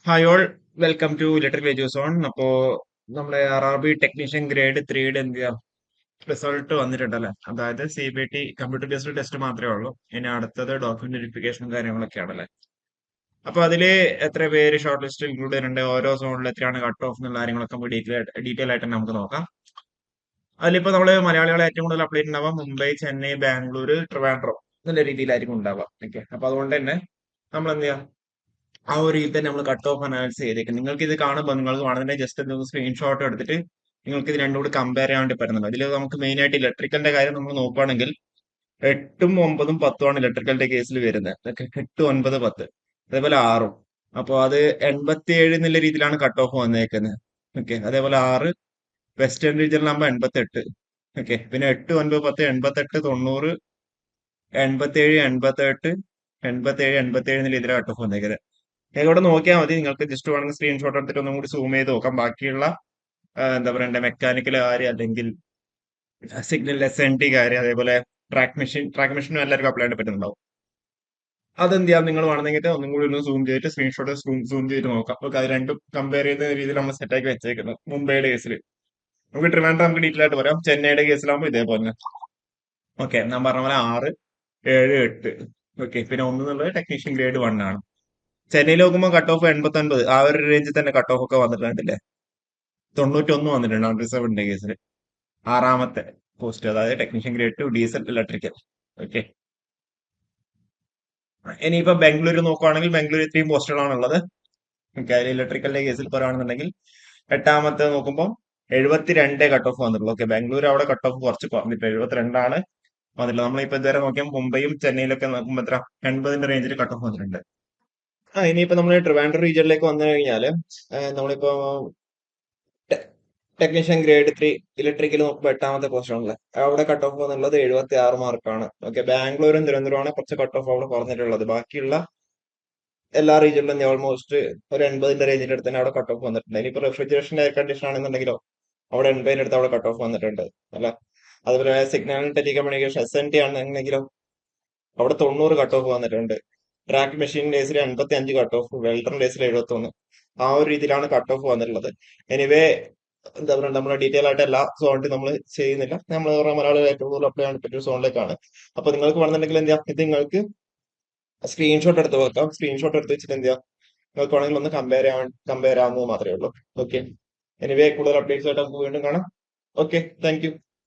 Hi all, welcome to electric വെജൂസ് on. അപ്പോ നമ്മുടെ RRB ടെക്നീഷ്യൻ ഗ്രേഡ് 3യുടെ എന്ത് ചെയ്യാം റിസൾട്ട് വന്നിട്ടുണ്ടല്ലേ. അതായത് CBT കമ്പ്യൂട്ടർ ബേസ്ഡ് ടെസ്റ്റ് മാത്രമേ ഉള്ളൂ. ഇനി അടുത്തത് ഡോക്യുമെന്റ് വെരിഫിക്കേഷനും കാര്യങ്ങളൊക്കെ ആണല്ലേ. അപ്പൊ അതില് എത്ര പേര് ഷോർട്ട് ലിസ്റ്റ് ഇൻക്ലൂഡ് ചെയ്യുന്നുണ്ട്, ഓരോ സോണിൽ എത്രയാണ് കട്ട് ഓഫ് എന്നുള്ള കാര്യങ്ങളൊക്കെ നമുക്ക് ഡീറ്റെയിൽ ആയിട്ട് തന്നെ നമുക്ക് നോക്കാം. അതിലിപ്പോ നമ്മള് മലയാളികളെ ഏറ്റവും കൂടുതൽ അപ്ഡേറ്റ് ഉണ്ടാവുക മുംബൈ, ചെന്നൈ, ബാംഗ്ലൂർ, ട്രിവാൻഡ്രം എന്നുള്ള രീതിയിലായിരിക്കും ഉണ്ടാവുക. ഓക്കെ, അപ്പൊ അതുകൊണ്ട് തന്നെ നമ്മൾ എന്ത് ചെയ്യാം, ആ ഒരു രീതിയിൽ തന്നെ നമ്മൾ കട്ട് ഓഫ് അനാലിസിസ് ചെയ്തേക്കും. നിങ്ങൾക്ക് ഇത് കാണുമ്പോൾ നിങ്ങൾക്ക് വേണമെന്നുണ്ടെങ്കിൽ ജസ്റ്റ് എന്തെങ്കിലും സ്ക്രീൻഷോട്ട് എടുത്തിട്ട് നിങ്ങൾക്ക് ഇത് രണ്ടും കൂടി കമ്പയർ ചെയ്യാൻ വേണ്ടി പറ്റുന്നുണ്ട്. അതിൽ നമുക്ക് മെയിൻ ആയിട്ട് ഇലക്ട്രിക്കലിന്റെ കാര്യം നമ്മൾ നോക്കുകയാണെങ്കിൽ 8ഉം 9ഉം 10ഉം ആണ് ഇലക്ട്രിക്കലിന്റെ കേസിൽ വരുന്നത്. അതൊക്കെ 8, 9, 10 അതേപോലെ 6ഉം. അപ്പോൾ അത് 87 എന്നുള്ള രീതിയിലാണ് കട്ട് ഓഫ് വന്നേക്കുന്നത്. ഓക്കെ, അതേപോലെ 6 വെസ്റ്റേൺ റീജിയനിലാകുമ്പോൾ 88. ഓക്കെ, പിന്നെ 8, 9, 10, 88, 90, 87, 88, 87, 87 എന്നുള്ള രീതിയിലാണ് കട്ട് ഓഫ് വന്നേക്കുന്നത്. ഇവിടെ നോക്കിയാൽ മതി. നിങ്ങൾക്ക് ജസ്റ്റ് വേണമെങ്കിൽ സ്ക്രീൻഷോട്ട് എടുത്തിട്ട് ഒന്നും കൂടി സൂം ചെയ്ത് നോക്കാം. ബാക്കിയുള്ള എന്താ പറയണ്ടേ, മെക്കാനിക്കൽ കാര്യം അല്ലെങ്കിൽ സിഗ്നൽ SNT കാര്യം, അതേപോലെ ട്രാക്ക് മെഷീനും എല്ലാവർക്കും അപ്ലൈ ചെയ്യാൻ പറ്റുന്നുണ്ടാവും. അതെന്ത് ചെയ്യാം, നിങ്ങൾ വേണമെങ്കിൽ ഒന്നും കൂടി ഒന്ന് സൂം ചെയ്തിട്ട് സ്ക്രീൻഷോട്ട് സൂം ചെയ്ത് നോക്കാം. ഓക്കെ, അത് രണ്ടും കമ്പയർ ചെയ്ത രീതിയിൽ നമ്മൾ സെറ്റ് ആക്കി വെച്ചേക്കുന്നത്. മുംബൈയുടെ കേസിൽ നമുക്ക് ട്രിവാൻഡ്രം നമുക്ക് ഡീറ്റെയിൽ ആയിട്ട് പറയാം. ചെന്നൈയുടെ കേസിലാകുമ്പോൾ ഇതേപോലെ. ഓക്കെ, ഞാൻ പറഞ്ഞ പോലെ 6, 7, 8. ഓക്കെ, പിന്നെ ഒന്ന് എന്നുള്ളത് ടെക്നീഷ്യൻ ഗ്രേഡ് 1 ആണ്. ചെന്നൈയിൽ നോക്കുമ്പോൾ കട്ട് ഓഫ് 89, ആ ഒരു റേഞ്ചിൽ തന്നെ കട്ട് ഓഫ് ഒക്കെ വന്നിട്ടുണ്ടല്ലേ. 91 വന്നിട്ടുണ്ട് അൺറിസർവ്ഡിന്റെ കേസിൽ. ആറാമത്തെ പോസ്റ്റ്, അതായത് technician grade 2 diesel electrical. Okay, ഇനിയിപ്പോ ബാംഗ്ലൂർ നോക്കുവാണെങ്കിൽ ബാംഗ്ലൂർ ഇത്രയും പോസ്റ്റുകളാണ് ഉള്ളത്. ഓക്കെ, അതിൽ ഇലക്ട്രിക്കലിന്റെ കേസിൽ പറയുകയാണെന്നുണ്ടെങ്കിൽ എട്ടാമത്തെ നോക്കുമ്പോൾ 72 കട്ട് ഓഫ് വന്നിട്ടുള്ളൂ. ഓക്കെ, ബാംഗ്ലൂർ അവിടെ കട്ട് ഓഫ് കുറച്ച് കുറഞ്ഞിട്ട് 72 വന്നിട്ടുള്ളത്. നമ്മളിപ്പോ ഇതുവരെ നോക്കിയാൽ മുംബൈയും ചെന്നൈയിലൊക്കെ നോക്കുമ്പോൾ എത്ര 80ന്റെ റേഞ്ചിൽ കട്ട് ഓഫ് വന്നിട്ടുണ്ട്. ഇനിയിപ്പോ നമ്മൾ ട്രിവാൻഡ്രം റീജിയനിലേക്ക് വന്നു കഴിഞ്ഞാല് നമ്മളിപ്പോ ടെക്നീഷ്യൻ ഗ്രേഡ് 3 ഇലക്ട്രിക്കൽ നോക്കുമ്പോൾ എട്ടാമത്തെ പൊസിഷനില് അവിടെ കട്ട് ഓഫ് എന്നുള്ളത് 76 മാർക്കാണ്. ഓക്കെ, ബാംഗ്ലൂരും തിരുവനന്തപുരമാണ് കുറച്ച് കട്ട് ഓഫ് അവിടെ കുറഞ്ഞിട്ടുള്ളത്. ബാക്കിയുള്ള എല്ലാ റീജിയനിലും ഓൾമോസ്റ്റ് ഒരു 80ന്റെ റേഞ്ചിന്റെ അടുത്ത് തന്നെ അവിടെ കട്ട് ഓഫ് വന്നിട്ടുണ്ട്. ഇനിയിപ്പോ റെഫ്രിജറേഷൻ എയർ കണ്ടീഷൻ ആണെന്നുണ്ടെങ്കിലോ അവിടെ 80ന്റെ അടുത്ത് അവിടെ കട്ട് ഓഫ് വന്നിട്ടുണ്ട് അല്ല. അതുപോലെ സിഗ്നൽ ടെലികമ്മ്യൂണിക്കേഷൻ SNT ആണെന്നുണ്ടെങ്കിലോ അവിടെ 90 കട്ട് ഓഫ് വന്നിട്ടുണ്ട്. ട്രാക്ക് മെഷീൻ ഡേസിൽ 85 കട്ട് ഓഫ്, വെൽഡർ ഡേസിൽ 71. ആ ഒരു രീതിയിലാണ് കട്ട് ഓഫ് വന്നിട്ടുള്ളത്. എനിവേ എന്താ പറയുക, നമ്മൾ ഡീറ്റെയിൽ ആയിട്ട് എല്ലാ സോണിലും നമ്മൾ ചെയ്യുന്നില്ല. നമ്മൾ മലയാളം ഏറ്റവും കൂടുതൽ അപ്ലൈ ചെയ്യാൻ പറ്റിയ സോണിലേക്കാണ്. അപ്പൊ നിങ്ങൾക്ക് വേണമെന്നുണ്ടെങ്കിൽ എന്ത് ചെയ്യാം, ഇത് നിങ്ങൾക്ക് സ്ക്രീൻഷോട്ട് എടുത്ത് വെക്കാം. സ്ക്രീൻഷോട്ട് എടുത്ത് വെച്ചിട്ട് എന്ത് ചെയ്യാം, നിങ്ങൾക്ക് വേണമെങ്കിൽ ഒന്ന് കമ്പയർ ആവുന്നത് മാത്രമേ ഉള്ളൂ. ഓക്കെ, എനിവേ കൂടുതൽ അപ്ഡേറ്റ്സ് ആയിട്ട് നമുക്ക് വീണ്ടും കാണാം. Okay, thank you.